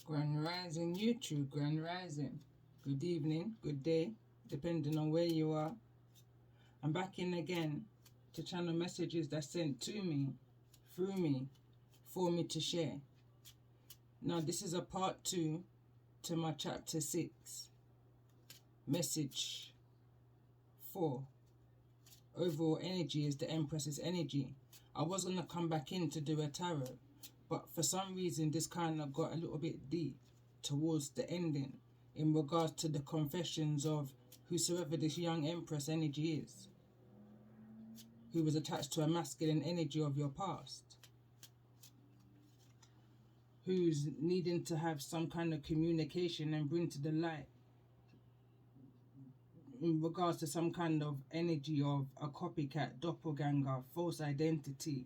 Grand Rising YouTube, Grand Rising. Good evening, good day, depending on where you are. I'm back in again to channel messages that's sent to me, through me, for me to share. Now this is a part 2 to my chapter 6. Message 4. Overall energy is the Empress's energy. I was going to come back in to do a tarot, but for some reason this kind of got a little bit deep towards the ending in regards to the confessions of whosoever this young Empress energy is, who was attached to a masculine energy of your past, who's needing to have some kind of communication and bring to the light in regards to some kind of energy of a copycat, doppelganger, false identity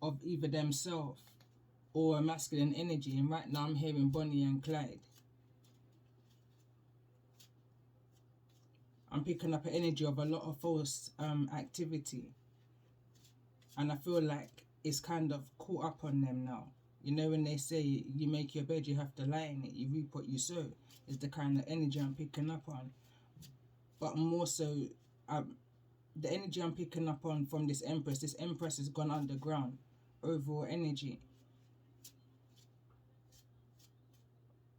of either themselves or a masculine energy. And right now I'm hearing Bonnie and Clyde. I'm picking up an energy of a lot of false activity, and I feel like it's kind of caught up on them now. You know, when they say you make your bed, you have to lie in it, you reap what you sow, is the kind of energy I'm picking up on. But more so, the energy I'm picking up on from this Empress has gone underground. Overall energy.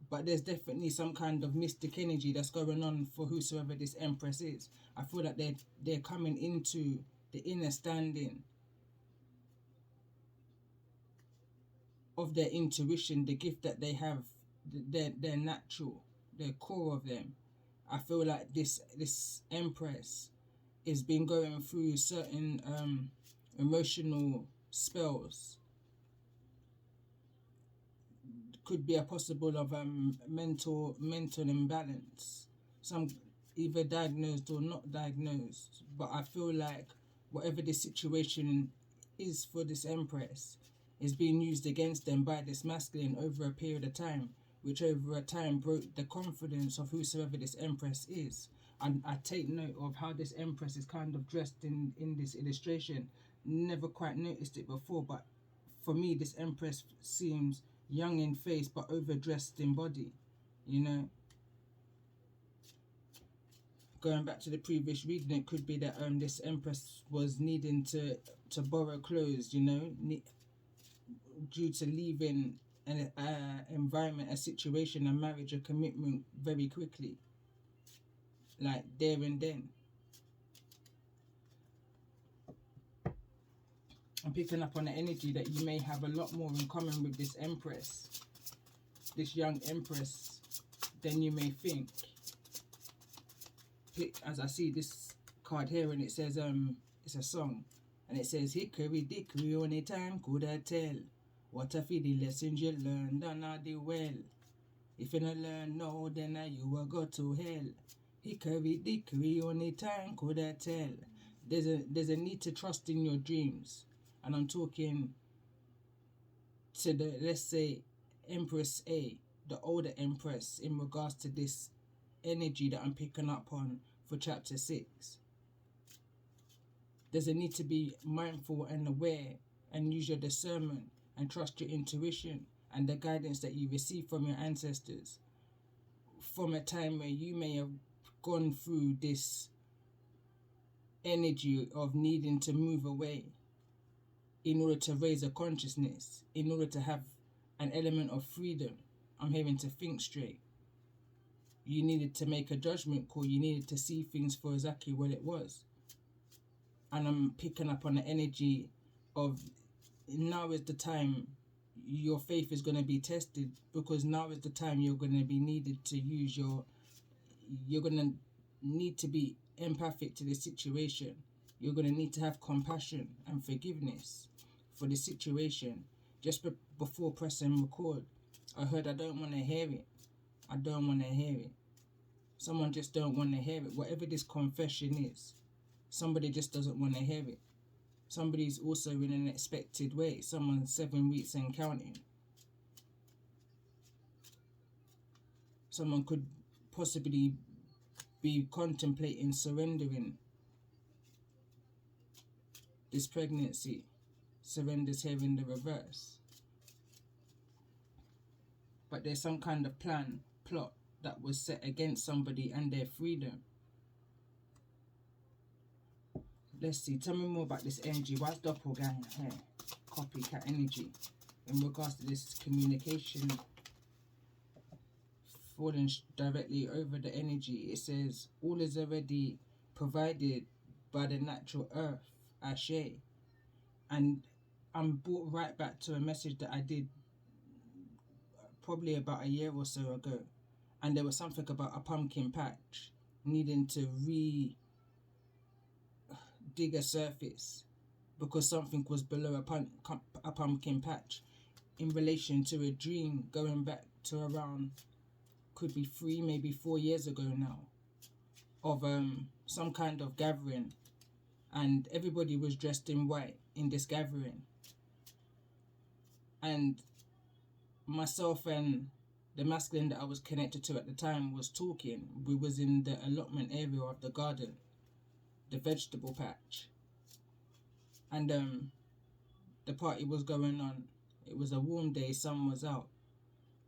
But there's definitely some kind of mystic energy that's going on for whosoever this Empress is. I feel like they're coming into the inner standing of their intuition, the gift that they have, their natural, their core of them. I feel like this Empress has been going through certain emotional spells. Could be a possible of mental imbalance, some either diagnosed or not diagnosed. But I feel like whatever the situation is for this Empress is being used against them by this masculine over a period of time, which over a time broke the confidence of whosoever this Empress is. And I take note of how this Empress is kind of dressed in this illustration. Never quite noticed it before, but for me this Empress seems young in face but overdressed in body, you know. Going back to the previous reading, it could be that this Empress was needing to borrow clothes, you know, due to leaving an environment, a situation, a marriage, a commitment very quickly, like there and then. I'm picking up on the energy that you may have a lot more in common with this Empress, this young Empress, than you may think. As I see this card here, and it says it's a song, and it says, hickory dickory, only time could I tell what a the lessons you learned and I did well. If you don't learn now, then you will go to hell. Hickory dickory, only time could I tell. There's a need to trust in your dreams. And I'm talking to the, let's say, Empress A, the older Empress, in regards to this energy that I'm picking up on for chapter 6. There's a need to be mindful and aware and use your discernment and trust your intuition and the guidance that you receive from your ancestors from a time where you may have gone through this energy of needing to move away in order to raise a consciousness, in order to have an element of freedom. I'm hearing to think straight. You needed to make a judgment call. You needed to see things for exactly what it was. And I'm picking up on the energy of now is the time your faith is going to be tested, because now is the time you're going to be needed to use you're going to need to be empathic to the situation. You're going to need to have compassion and forgiveness for the situation. Just before pressing record, I heard, I don't want to hear it. I don't want to hear it. Someone just don't want to hear it. Whatever this confession is, somebody just doesn't want to hear it. Somebody's also in an expected way. Someone's 7 weeks and counting. Someone could possibly be contemplating surrendering this pregnancy. Surrenders here in the reverse. but there's some kind of plot that was set against somebody and their freedom. Let's see, tell me more about this energy. Why's doppelganger here? Copycat energy. In regards to this communication falling directly over the energy, it says, all is already provided by the natural earth, Ashe. And I'm brought right back to a message that I did probably about a year or so ago. And there was something about a pumpkin patch needing to dig a surface because something was below a pumpkin patch in relation to a dream going back to around, could be 3, maybe 4 years ago now, of some kind of gathering, and everybody was dressed in white in this gathering, and myself and the masculine that I was connected to at the time was talking. We was in the allotment area of the garden, the vegetable patch, and the party was going on. It was a warm day, sun was out,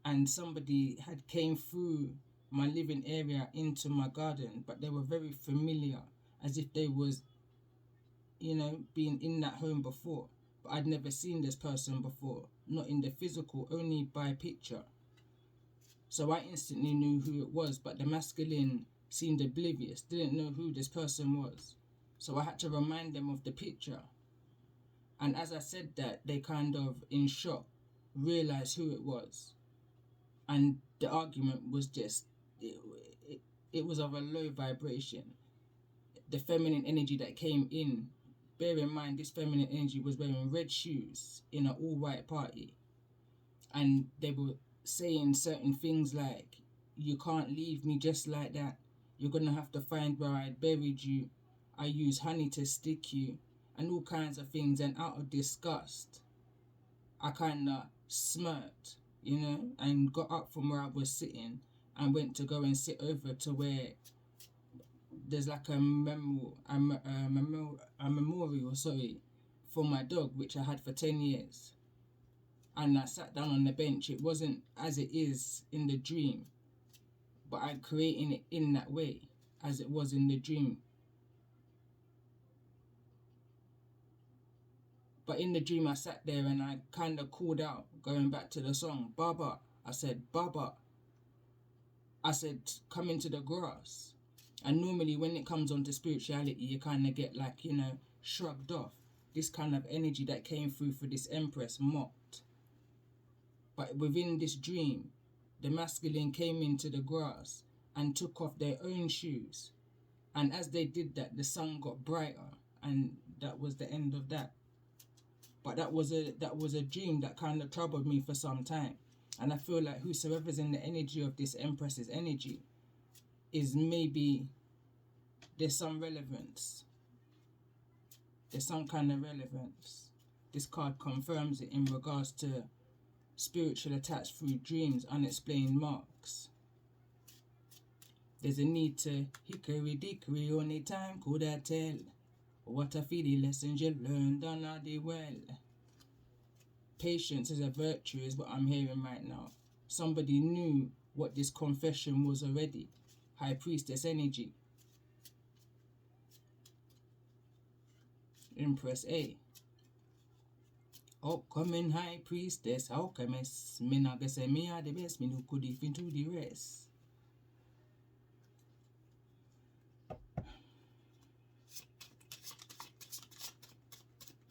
and somebody had came through my living area into my garden, but they were very familiar, as if they was, been in that home before. But I'd never seen this person before, not in the physical, only by picture. So I instantly knew who it was, but the masculine seemed oblivious, didn't know who this person was. So I had to remind them of the picture. And as I said that, they kind of, in shock, realized who it was. And the argument was just, it was of a low vibration. The feminine energy that came in, bear in mind this feminine energy was wearing red shoes in an all-white party. And they were saying certain things like, you can't leave me just like that. You're going to have to find where I buried you. I use honey to stick you. And all kinds of things. And out of disgust, I kind of smirked, and got up from where I was sitting and went to go and sit over to where there's like a memorial, for my dog, which I had for 10 years. And I sat down on the bench. It wasn't as it is in the dream, but I'm creating it in that way, as it was in the dream. But in the dream, I sat there and I kind of called out, going back to the song, Baba. I said, Baba. I said, come into the grass. And normally when it comes onto spirituality, you kind of get like, shrugged off. This kind of energy that came through for this Empress mocked. But within this dream, the masculine came into the grass and took off their own shoes. And as they did that, the sun got brighter. And that was the end of that. But that was a dream that kind of troubled me for some time. And I feel like whosoever's in the energy of this Empress's energy is maybe, there's some relevance. There's some kind of relevance. This card confirms it in regards to spiritual attached through dreams, unexplained marks. There's a need to hickory dickory, only time could I tell. What I feel the lessons you learned on all the well. Patience is a virtue is what I'm hearing right now. Somebody knew what this confession was already. High Priestess energy. Empress A. Upcoming High Priestess, alchemist. Me not gonna say me are the best, me no could even do the rest.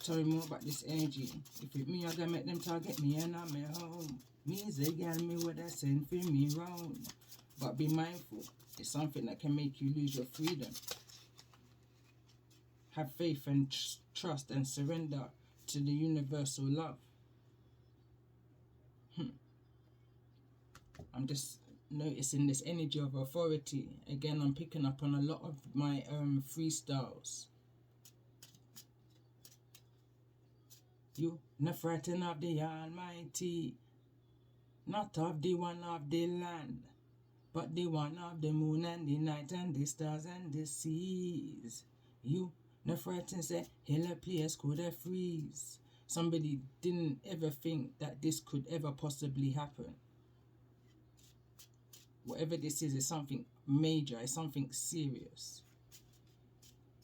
Tell me more about this energy. If it me, I gotta make them target me and I'm at home. Me is a girl, me what I send for me round. But be mindful, it's something that can make you lose your freedom. Have faith and trust and surrender to the universal love. I'm just noticing this energy of authority. Again, I'm picking up on a lot of my freestyles. You not frightened of the Almighty, not of the one of the land, but the one of the moon and the night and the stars and the seas. You not frightened, say, hell a place could have freeze. Somebody didn't ever think that this could ever possibly happen. Whatever this is something major, it's something serious.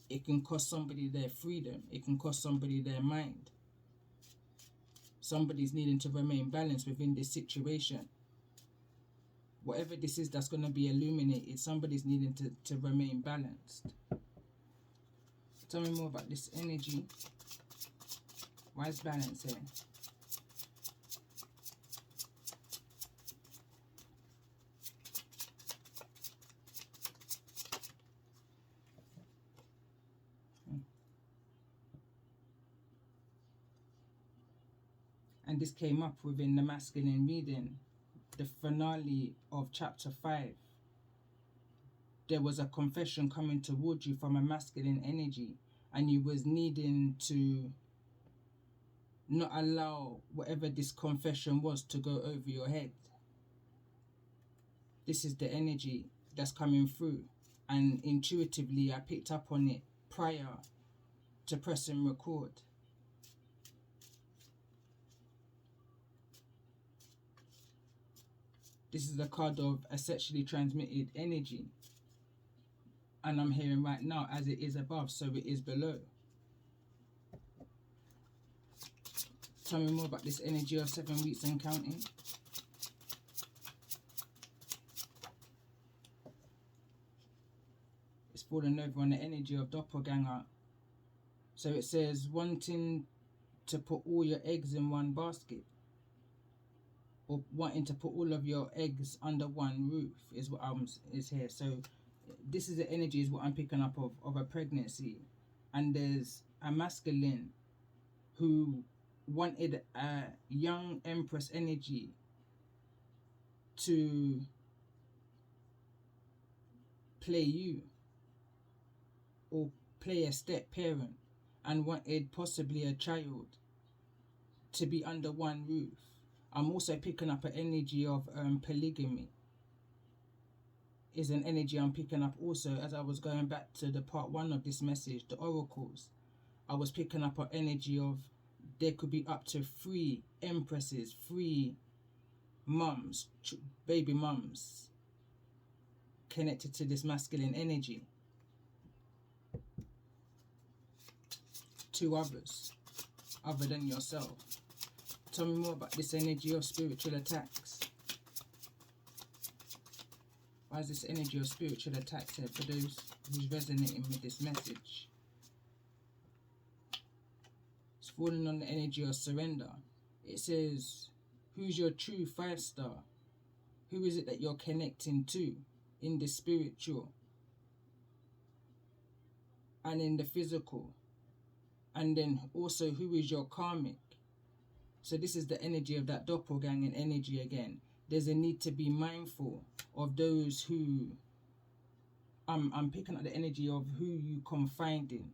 It can cost somebody their freedom. It can cost somebody their mind. Somebody's needing to remain balanced within this situation. Whatever this is that's going to be illuminated, somebody's needing to remain balanced. Tell me more about this energy. Why is balance here? And this came up within the masculine reading, the finale of chapter 5. There was a confession coming towards you from a masculine energy, and you was needing to not allow whatever this confession was to go over your head. This is the energy that's coming through, and intuitively I picked up on it prior to pressing record. This is a card of a sexually transmitted energy. And I'm hearing right now, as it is above, so it is below. Tell me more about this energy of 7 weeks and counting. It's falling over on the energy of doppelganger. So it says wanting to put all your eggs in one basket, or wanting to put all of your eggs under one roof is what is here. So this is the energy is what I'm picking up of a pregnancy, and there's a masculine who wanted a young empress energy to play you or play a step parent, and wanted possibly a child to be under one roof. I'm also picking up an energy of polygamy. Is an energy I'm picking up also as I was going back to the part 1 of this message, the oracles. I was picking up an energy of there could be up to 3 empresses, 3 mums, baby mums connected to this masculine energy. 2 others other than yourself. Tell me more about this energy of spiritual attacks. Why is this energy of spiritual attacks here for those who's resonating with this message? It's falling on the energy of surrender. It says, who's your true 5-star? Who is it that you're connecting to in the spiritual and in the physical? And then also, who is your karmic? So this is the energy of that doppelganger energy again. There's a need to be mindful of those who, I'm picking up the energy of who you confide in,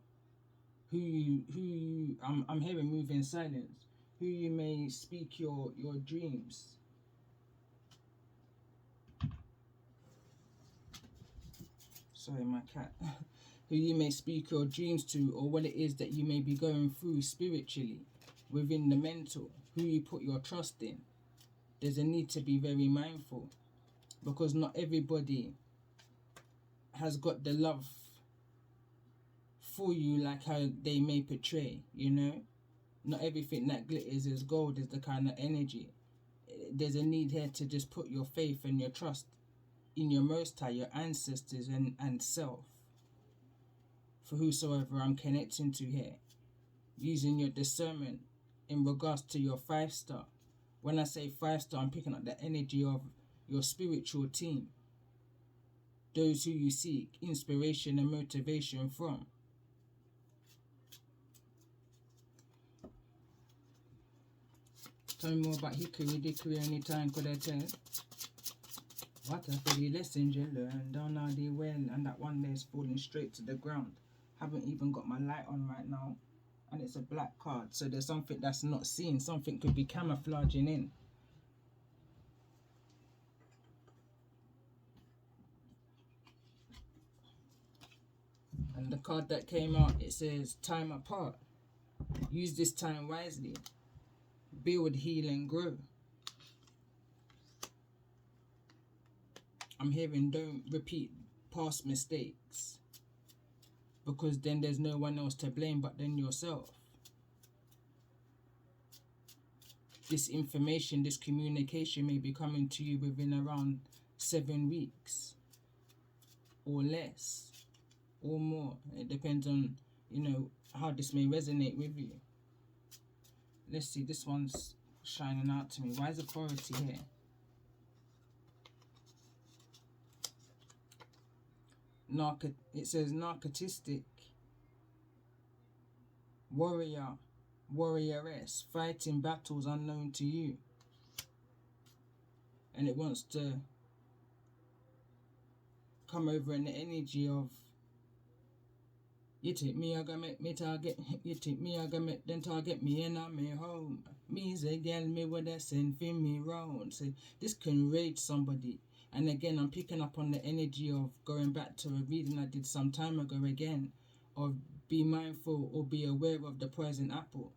I'm hearing move in silence, who you may speak your dreams. Sorry, my cat. Who you may speak your dreams to, or what it is that you may be going through spiritually within the mental, who you put your trust in. There's a need to be very mindful, because not everybody has got the love for you like how they may portray, you know. Not everything that glitters is gold is the kind of energy. There's a need here to just put your faith and your trust in your Most High, your ancestors and self. For whosoever I'm connecting to here, using your discernment in regards to your 5-star. When I say 5-star, I'm picking up the energy of your spiritual team, those who you seek inspiration and motivation from. Tell me more about Hickory Dickory anytime could I tell? What a pretty lesson you learned down now the well, and that one there's falling straight to the ground. Haven't even got my light on right now, and it's a black card, so there's something that's not seen. Something could be camouflaging in. And the card that came out, it says time apart. Use this time wisely. Build, heal and grow. I'm hearing don't repeat past mistakes, because then there's no one else to blame but then yourself. This information, this communication may be coming to you within around 7 weeks or less or more. It depends on, you know, how this may resonate with you. Let's see, this one's shining out to me. Why is authority here? It says narcissistic, warrior, warrioress, fighting battles unknown to you. And it wants to come over in the energy of, you take me, I gonna make me target, you take me, I gonna make them target me and I'm me home. Me's a girl, me with a send for me round. So this can rage somebody. And again, I'm picking up on the energy of going back to a reading I did some time ago again, of be mindful or be aware of the poison apple.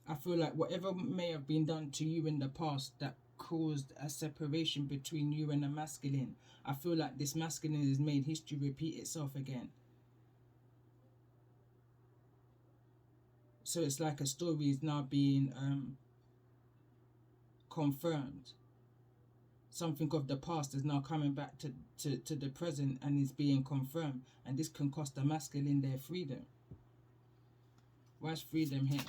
I feel like whatever may have been done to you in the past that caused a separation between you and the masculine, I feel like this masculine has made history repeat itself again. So it's like a story is now being confirmed. Something of the past is now coming back to the present and is being confirmed. And this can cost the masculine their freedom. Why's freedom here?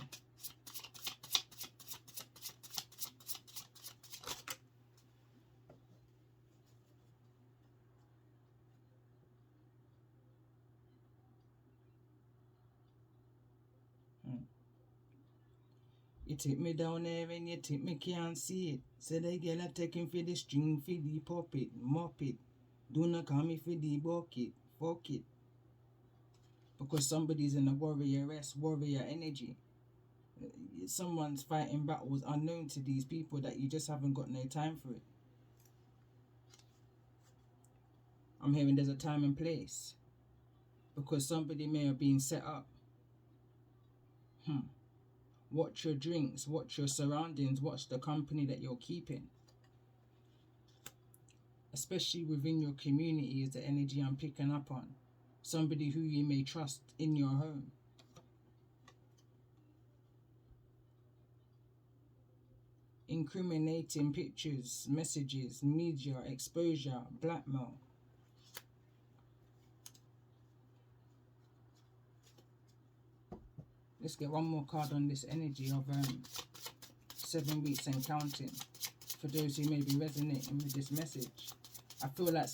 You take me down there and you take me can't see it. Say the girl are taking for the string, for the puppet, mop it. Do not call me for the bucket, fuck it. Because somebody's in a warrioress, warrior energy. Someone's fighting battles unknown to these people that you just haven't got no time for it. I'm hearing there's a time and place. Because somebody may have been set up. Watch your drinks, watch your surroundings, watch the company that you're keeping. Especially within your community is the energy I'm picking up on. Somebody who you may trust in your home. Incriminating pictures, messages, media, exposure, blackmail. Let's get one more card on this energy of 7 weeks and counting. For those who may be resonating with this message, I feel like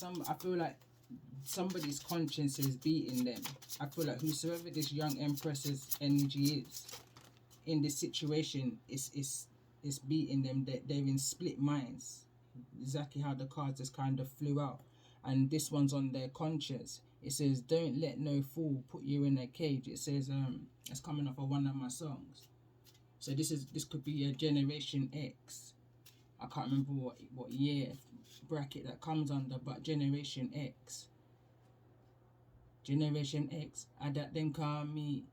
somebody's conscience is beating them. I feel like whosoever this young empress's energy is in this situation is beating them. They're in split minds. Exactly how the cards just kind of flew out, and this one's on their conscience. It says, "Don't let no fool put you in a cage." It says, it's coming off of one of my songs. So this could be a Generation X. I can't remember what year bracket that comes under, but Generation X. Generation X. I that them call me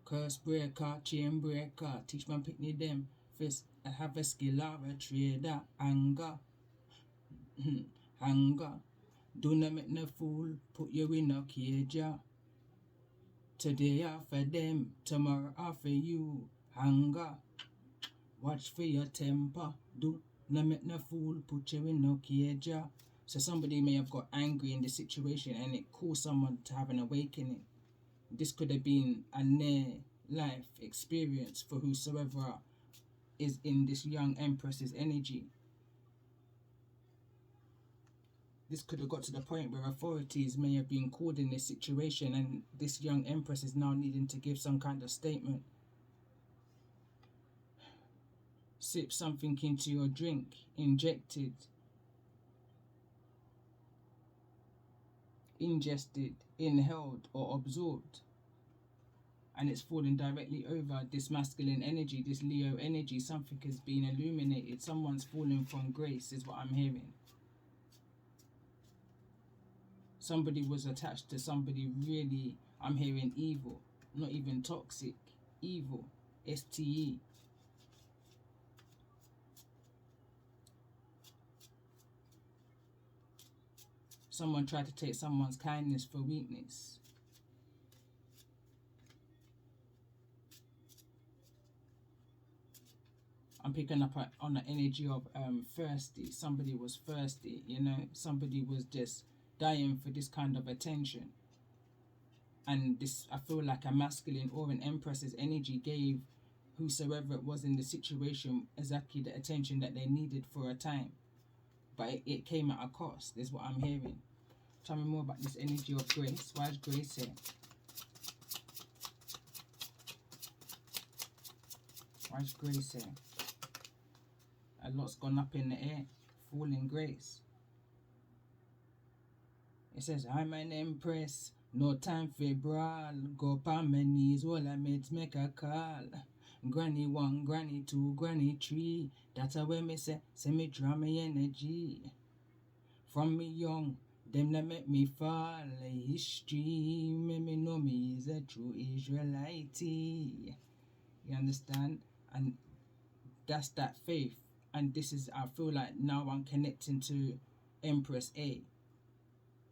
curse breaker, chain breaker. Teach my picnic them. First, I have a skill or a trader. Anger. Anger. Do not make no fool put you in a cage. Today are for them, tomorrow are for you. Anger. Watch for your temper. Do not make no fool put you in no cage. So somebody may have got angry in the situation and it caused someone to have an awakening. This could have been a near life experience for whosoever is in this young empress's energy. This could have got to the point where authorities may have been called in this situation and this young empress is now needing to give some kind of statement. Sip something into your drink, injected, ingested, inhaled or absorbed. And it's falling directly over this masculine energy, this Leo energy. Something has been illuminated. Someone's fallen from grace is what I'm hearing. Somebody was attached to somebody really, I'm hearing evil, not even toxic, evil, STE. someone tried to take someone's kindness for weakness. I'm picking up on the energy of thirsty. Somebody was thirsty, you know. Somebody was just dying for this kind of attention. And this, I feel like a masculine or an empress's energy gave whosoever it was in the situation exactly the attention that they needed for a time. But it came at a cost, is what I'm hearing. Tell me more about this energy of grace. Why is grace here? Why is grace here? A lot's gone up in the air. Falling grace. It says, I'm an empress. No time for brawl. Go on my knees. All I made make a call. Granny 1, Granny 2, Granny 3. That's how me say me draw my energy. From me young, them that make me fall. History, make me know me is a true Israelite. You understand? And that's that faith. And this is, I feel like now I'm connecting to Empress A.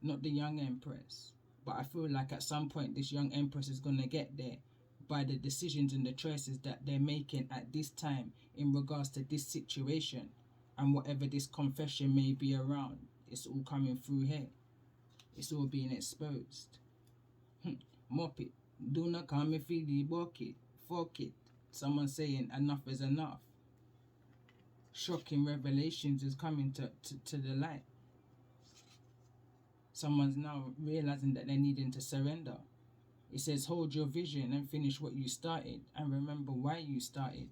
Not the young Empress. But I feel like at some point this young Empress is going to get there by the decisions and the choices that they're making at this time in regards to this situation and whatever this confession may be around. It's all coming through here. It's all being exposed. Mop it. Do not call me feely bucket. Fuck it. Someone saying enough is enough. Shocking revelations is coming to the light. Someone's now realizing that they're needing to surrender. It says, hold your vision and finish what you started and remember why you started.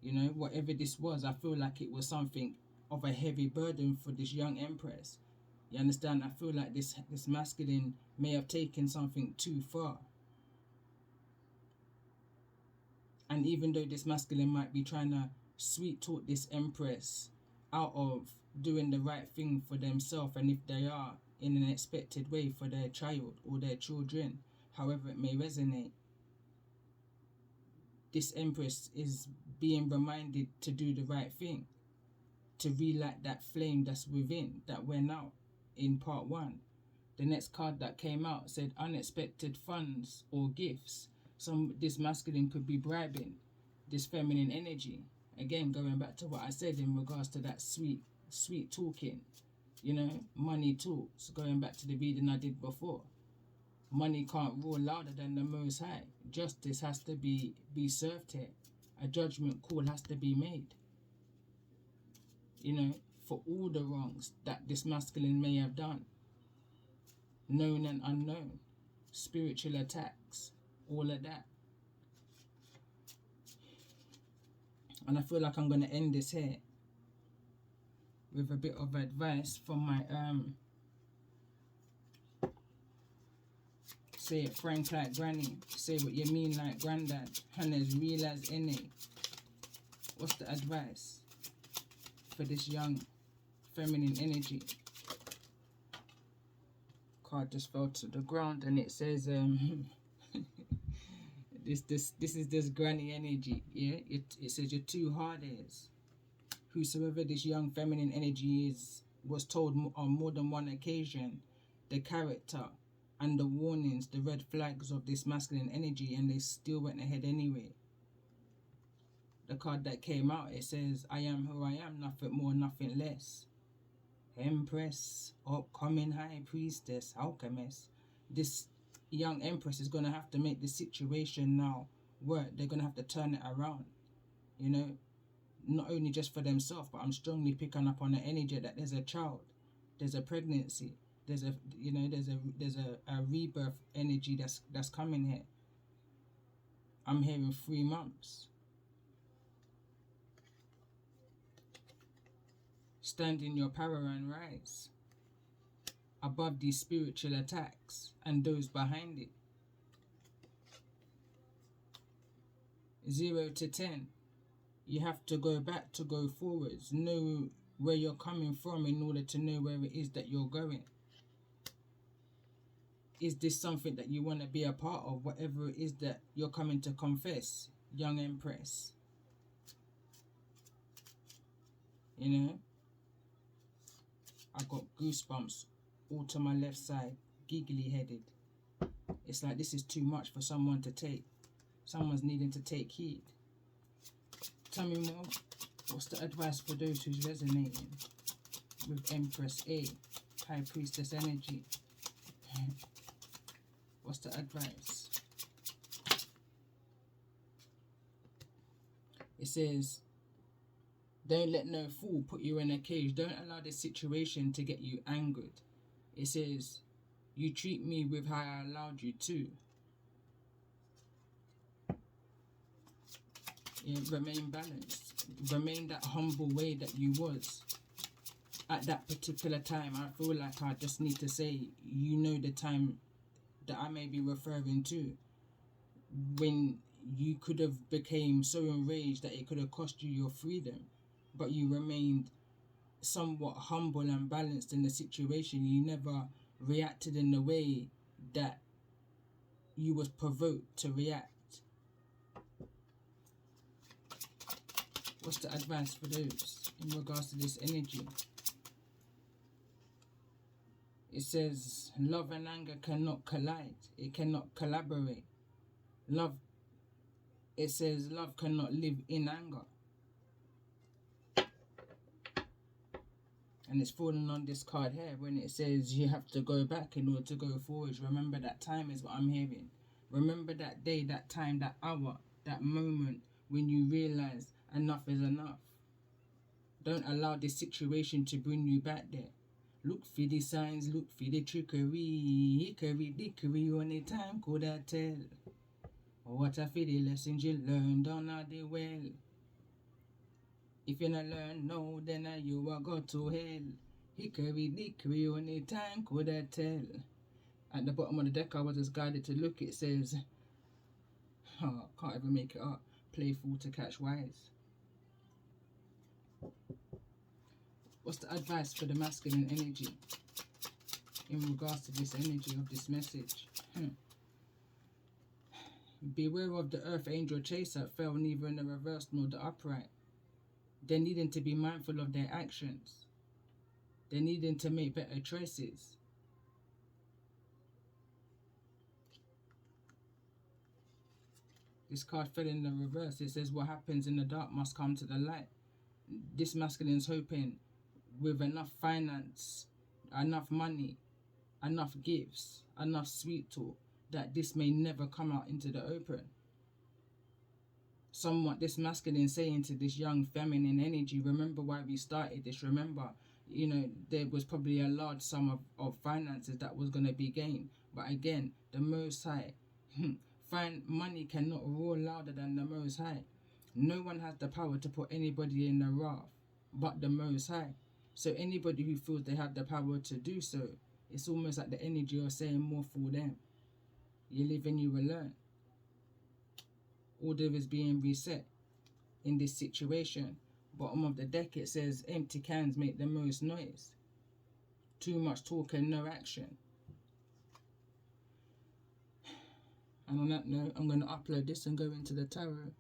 You know, whatever this was, I feel like it was something of a heavy burden for this young Empress. You understand? I feel like this masculine may have taken something too far. And even though this masculine might be trying to sweet talk this Empress out of doing the right thing for themselves, and if they are in an expected way for their child or their children, however it may resonate, this Empress is being reminded to do the right thing, to relight that flame that's within, that went out in part 1. The next card that came out said unexpected funds or gifts. This masculine could be bribing this feminine energy. Again, going back to what I said in regards to that sweet talking, you know, money talks. Going back to the reading I did before. Money can't roar louder than the Most High. Justice has to be served here. A judgment call has to be made. You know, for all the wrongs that this masculine may have done. Known and unknown. Spiritual attacks. All of that. And I feel like I'm going to end this here with a bit of advice from my say it frank like granny, say what you mean like granddad, and as real as any. What's the advice for this young feminine energy? Card just fell to the ground and it says this is this granny energy, yeah? It says you're too hard is. Whosoever this young feminine energy is was told on more than one occasion the character and the warnings, the red flags of this masculine energy, and they still went ahead anyway. The card that came out, it says, I am who I am, nothing more, nothing less. Empress, upcoming high priestess, alchemist. This young Empress is going to have to make the situation now work. They're going to have to turn it around, you know, not only just for themselves, but I'm strongly picking up on the energy that there's a child, there's a pregnancy, there's a, you know, there's a rebirth energy that's coming here. I'm hearing 3 months. Stand in your power and rise above these spiritual attacks and those behind it. 0 to 10. You have to go back to go forwards. Know where you're coming from in order to know where it is that you're going. Is this something that you want to be a part of? Whatever it is that you're coming to confess, young Empress. You know? I got goosebumps all to my left side, giggly headed. It's like this is too much for someone to take. Someone's needing to take heed. Tell me more. What's the advice for those who's resonating with Empress A, High Priestess energy? What's the advice? It says, don't let no fool put you in a cage. Don't allow this situation to get you angered. It says, you treat me with how I allowed you to. Yeah, remain balanced. Remain that humble way that you was. At that particular time, I feel like I just need to say, you know the time that I may be referring to. When you could have became so enraged that it could have cost you your freedom. But you remained somewhat humble and balanced in the situation. You never reacted in the way that you was provoked to react. What's the advice for those in regards to this energy? It says love and anger cannot collide. It cannot collaborate. It says love cannot live in anger. And it's falling on this card here when it says you have to go back in order to go forward. Remember that time is what I'm hearing. Remember that day, that time, that hour, that moment when you realize enough is enough. Don't allow this situation to bring you back there. Look for the signs, look for the trickery. Hickory dickory, only time could I tell. What are the lessons you learned on the well? If you not learn, no, then you are go to hell. Hickory dickory, only time could I tell. At the bottom of the deck, I was just guided to look. It says, oh, can't even make it up. Play fool to catch wise. What's the advice for the masculine energy in regards to this energy of this message? Beware of the earth angel chaser, fell neither in the reverse nor the upright. They're needing to be mindful of their actions. They're needing to make better choices. This card fell in the reverse. It says what happens in the dark must come to the light. This masculine's hoping with enough finance, enough money, enough gifts, enough sweet talk, that this may never come out into the open. Somewhat this masculine saying to this young feminine energy, remember why we started this. Remember, you know, there was probably a large sum of finances that was going to be gained. But again, the Most High, money cannot roar louder than the Most High. No one has the power to put anybody in the wrath but the Most High. So anybody who feels they have the power to do so, it's almost like the energy of saying more for them. You live and you will learn. Order is being reset in this situation. Bottom of the deck it says empty cans make the most noise. Too much talk and no action. And on that note, I'm going to upload this and go into the tarot.